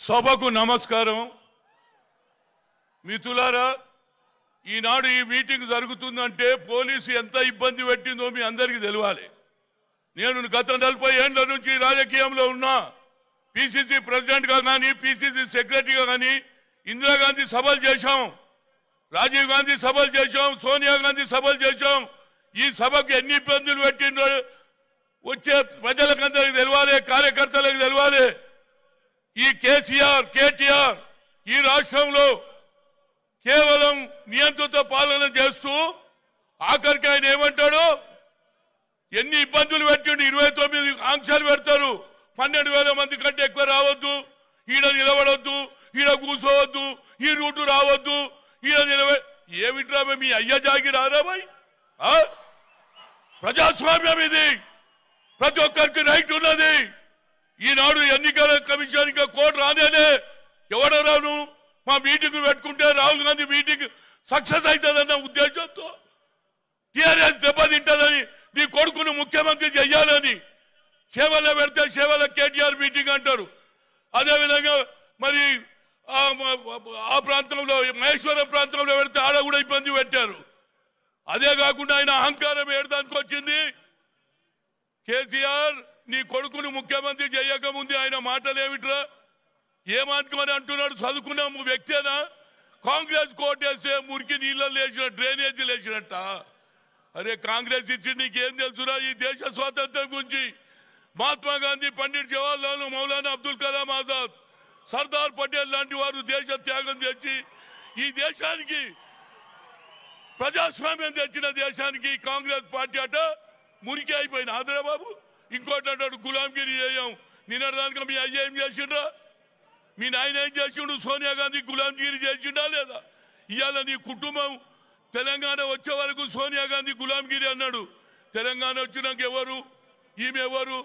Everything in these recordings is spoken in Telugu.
సభకు నమస్కారం. మిత్రులారా, ఈనాడు ఈ మీటింగ్ జరుగుతుందంటే పోలీసు ఎంత ఇబ్బంది పెట్టిందో మీ అందరికీ తెలియాలి. నేను గత 40 ఏళ్ల నుంచి రాజకీయంలో ఉన్నా. పిసిసి ప్రెసిడెంట్గా కానీ, పిసిసి సెక్రటరీగా కానీ ఇందిరాగాంధీ సభలు చేశాం, రాజీవ్ గాంధీ సభలు చేశాం, సోనియా గాంధీ సభలు చేశాం. ఈ సభకు ఎన్ని ఇబ్బందులు పెట్టిందో వచ్చే ప్రజలకందరికి తెలియాలి, కార్యకర్తలకు తెలియాలి. ఈ కేసీఆర్, కేటీఆర్ ఈ రాష్ట్రంలో కేవలం నియంత్రిత పాలన చేస్తూ ఆఖరికి ఆయన ఏమంటాడు, ఎన్ని ఇబ్బందులు పెట్టిండు, 29 ఆంక్షలు పెడతారు. 12,000 మంది కంటే ఎక్కువ రావద్దు, ఈడ నిలబడొద్దు, ఈడ కూర్చోవద్దు, ఈ రూటు రావద్దు, ఈడ ఏమిట్రా మీ అయ్య జాగి రారా భాయ్? ప్రజాస్వామ్యం ఇది, ప్రతి ఒక్కరికి రైట్ ఉన్నది. ఈనాడు ఎన్నికల కమిషన్ ఇంకా కోర్టు రానేలే. ఎవడో రాను మా మీటింగ్ పెట్టుకుంటే రాహుల్ గాంధీ మీటింగ్ సక్సెస్ అవుతుందన్న ఉద్దేశంతో టీఆర్ఎస్ దెబ్బతింటుందని నీ కొడుకును ముఖ్యమంత్రి చెయ్యాలని సేవలో పెడితే సేవల కేటీఆర్ మీటింగ్ అంటారు. అదేవిధంగా మరి ఆ ప్రాంతంలో మహేశ్వరం ప్రాంతంలో పెడితే ఆడ కూడా ఇబ్బంది పెట్టారు. అదే కాకుండా ఆయన అహంకారం ఏడదానికి వచ్చింది. కేసీఆర్ నీ కొడుకును ముఖ్యమంత్రి చేయకముందు ఆయన మాటలు ఏమిట్రా, ఏమనుకోని అంటున్నాడు? చదువుకున్న వ్యక్తేనా? కాంగ్రెస్ కోటేస్తే మురికి నీళ్ళ లేచిన డ్రైనేజీ లేచినట్ట. అరే కాంగ్రెస్ ఇచ్చి నీకేం తెలుసురా ఈ దేశ స్వాతంత్రం గురించి? మహాత్మా గాంధీ, పండిట్ జవహర్లాల్, మౌలానా అబ్దుల్ కలాం ఆజాద్, సర్దార్ పటేల్ లాంటి వారు దేశ త్యాగం చేసి ఈ దేశానికి ప్రజాస్వామ్యం తెచ్చిన దేశానికి కాంగ్రెస్ పార్టీ అట మురికి అయిపోయిన ఆంధ్రబాబు. ఇంకోటి అంటాడు గులాంగిరి చేయం. నిన్నటిదానిక మీ అయ్య ఏం చేసిండ్రా? మీ నాయన ఏం చేసిండు? సోనియా గాంధీ గులాంగిరి చేసిండా లేదా? ఇవాళ నీ కుటుంబం తెలంగాణ వచ్చే వరకు సోనియా గాంధీ గులాంగిరి అన్నాడు. తెలంగాణ వచ్చినాక ఎవరు, ఈమె ఎవరు?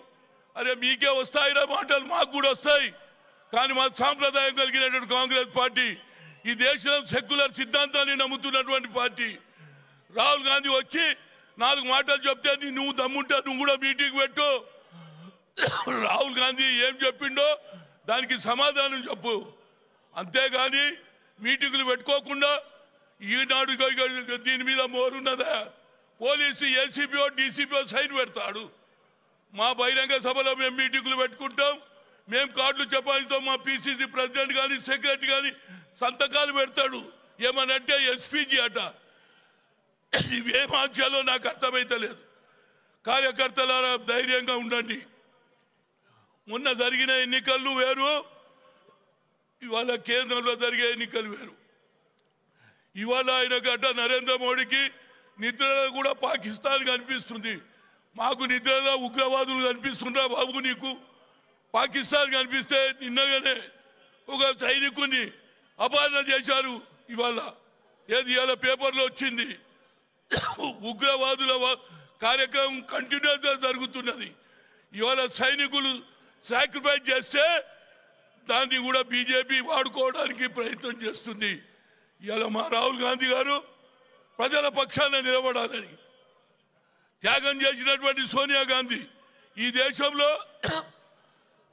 అరే మీకే వస్తాయిరా మాటలు, మాకు కూడా వస్తాయి. కానీ మా సాంప్రదాయం కలిగినటువంటి కాంగ్రెస్ పార్టీ ఈ దేశం సెక్యులర్ సిద్ధాంతాన్ని నమ్ముతున్నటువంటి పార్టీ. రాహుల్ గాంధీ వచ్చి 4 మాటలు చెప్తే నువ్వు దమ్ముంటే నువ్వు కూడా మీటింగ్ పెట్టు. రాహుల్ గాంధీ ఏం చెప్పిండో దానికి సమాధానం చెప్పు. అంతేగాని మీటింగులు పెట్టుకోకుండా ఈనాడు దీని మీద మోరున్నదా? పోలీసు ఏసీపీఓ డీసీపీఓ సైన్ పెడతాడు. మా బహిరంగ సభలో మేము మీటింగులు పెట్టుకుంటాం, మేము కార్డులు చెప్పాలిస్తాం. మా పిసిసి ప్రెసిడెంట్ కానీ సెక్రటరీ కానీ సంతకాలు పెడతాడు. ఏమనంటే ఎస్పీజీ అట. ఇవేం ఆంక్షలో నాకు అర్థమైతలేదు. కార్యకర్తలారా ధైర్యంగా ఉండండి. మొన్న జరిగిన ఎన్నికలు వేరు, ఇవాళ కేంద్రంలో జరిగే ఎన్నికలు వేరు. ఇవాళ ఆయన గడ్డ నరేంద్ర మోడీకి నిద్రలో కూడా పాకిస్తాన్ కనిపిస్తుంది. మాకు నిద్రలో ఉగ్రవాదులు కనిపిస్తుండ్రా బాబు నీకు? పాకిస్తాన్ కనిపిస్తే నిన్నగానే ఒక సైనికుని అపహరణ చేశారు. ఇవాళ ఏది ఇవాళ పేపర్లో వచ్చింది. ఉగ్రవాదుల కార్యక్రమం కంటిన్యూస్గా జరుగుతున్నది. ఇవాళ సైనికులు సాక్రిఫైస్ చేస్తే దాన్ని కూడా బీజేపీ వాడుకోవడానికి ప్రయత్నం చేస్తుంది. ఇవాళ మా రాహుల్ గాంధీ గారు ప్రజల పక్షాన నిలబడాలని త్యాగం చేసినటువంటి సోనియా గాంధీ ఈ దేశంలో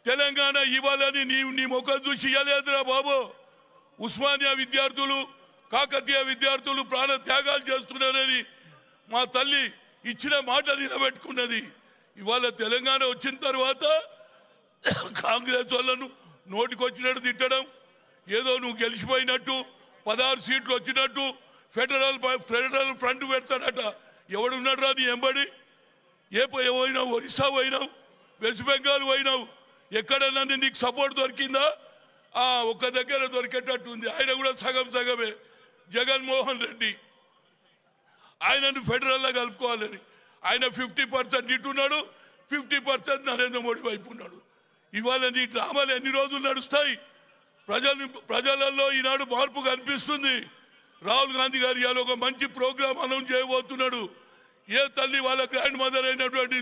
తెలంగాణ ఇవ్వాలని నీ ముఖం చూసి ఇవ్వలేదురా బాబు. ఉస్మానియా విద్యార్థులు, కాకతీయ విద్యార్థులు ప్రాణ త్యాగాలు చేస్తున్నారని మా తల్లి ఇచ్చిన మాట నిలబెట్టుకున్నది. ఇవాళ తెలంగాణ వచ్చిన తర్వాత కాంగ్రెస్ వాళ్ళను నోటికొచ్చినట్టు తిట్టడం, ఏదో నువ్వు గెలిచిపోయినట్టు 16 సీట్లు వచ్చినట్టు ఫెడరల్ ఫ్రంట్ పెడతాడట. ఎవడున్నాడు రా నీ ఎంబడి? పోయినావు, ఒరిస్సా పోయినావు, వెస్ట్ బెంగాల్ పోయినావు, ఎక్కడన్నా నీకు సపోర్ట్ దొరికిందా? ఒక్క దగ్గర దొరికేటట్టు ఉంది. ఆయన కూడా సగం సగమే. జగన్మోహన్ రెడ్డి ఆయనను ఫెడరల్లో కలుపుకోవాలని ఆయన 50% ఇటున్నాడు, 50% నరేంద్ర మోడీ వైపు ఉన్నాడు. ఇవాళ నీ డ్రామాలు ఎన్ని రోజులు నడుస్తాయి? ప్రజలలో ఈనాడు మార్పు కనిపిస్తుంది. రాహుల్ గాంధీ గారు ఇవాళ ఒక మంచి ప్రోగ్రాం అనౌన్స్ చేయబోతున్నాడు. ఏ తల్లి వాళ్ళ గ్రాండ్ మదర్ అయినటువంటి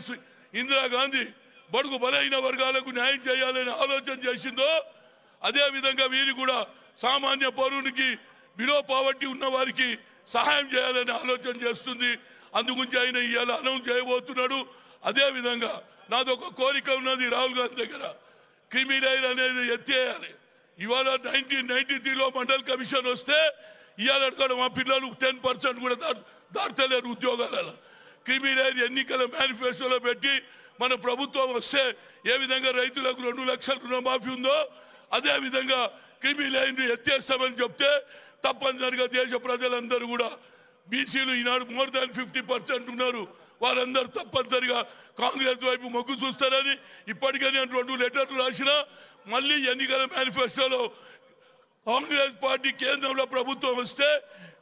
ఇందిరాగాంధీ బడుగు బలైన వర్గాలకు న్యాయం చేయాలని ఆలోచన చేసిందో అదేవిధంగా వీరు కూడా సామాన్య పౌరునికి బిలో పావర్టీ ఉన్న వారికి సహాయం చేయాలని ఆలోచన చేస్తుంది. అందుగురించి ఆయన ఇవాళ అనౌన్స్ చేయబోతున్నాడు. అదేవిధంగా నాదొక కోరిక ఉన్నది రాహుల్ గాంధీ దగ్గర, క్రిమినల్ అనేది ఎత్తేయాలి. ఇవాళ 1993లో మండల్ కమిషన్ వస్తే ఇవాళ అడగడం మా పిల్లలు 10% కూడా దాటలేరు ఉద్యోగాలలో. క్రిమినల్ ఎన్నికల మేనిఫెస్టోలో పెట్టి మన ప్రభుత్వం వస్తే ఏ విధంగా రైతులకు 2 లక్షల రుణమాఫీ ఉందో అదే విధంగా క్రిమినల్ ఎత్తేస్తామని చెప్తే తప్పనిసరిగా దేశ ప్రజలందరూ కూడా బీసీలు ఈనాడు మోర్ దాన్ 50% ఉన్నారు. వారందరూ తప్పనిసరిగా కాంగ్రెస్ వైపు మొగ్గు చూస్తారని ఇప్పటికే నేను 2 లెటర్లు రాసినా. మళ్ళీ ఎన్నికల మేనిఫెస్టోలో కాంగ్రెస్ పార్టీ కేంద్రంలో ప్రభుత్వం వస్తే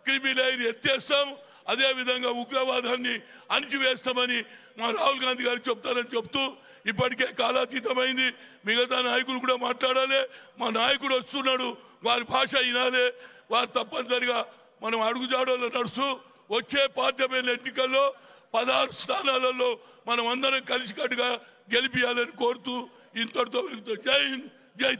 క్రిమినల్ ఎత్తేస్తాం, అదేవిధంగా ఉగ్రవాదాన్ని అణిచివేస్తామని మా రాహుల్ గాంధీ గారు చెప్తారని చెప్తూ ఇప్పటికే కాలాతీతమైంది. మిగతా నాయకులు కూడా మాట్లాడాలి. మా నాయకుడు వస్తున్నాడు, వారి భాష వినాలి. వారు తప్పనిసరిగా మనం అడుగుజాడలో నడుస్తూ వచ్చే పార్లమెంట్ ఎన్నికల్లో 16 స్థానాలలో మనం అందరం కలిసికట్టుగా గెలిపియాలని కోరుతూ ఇంతటితో జై హింద్, జై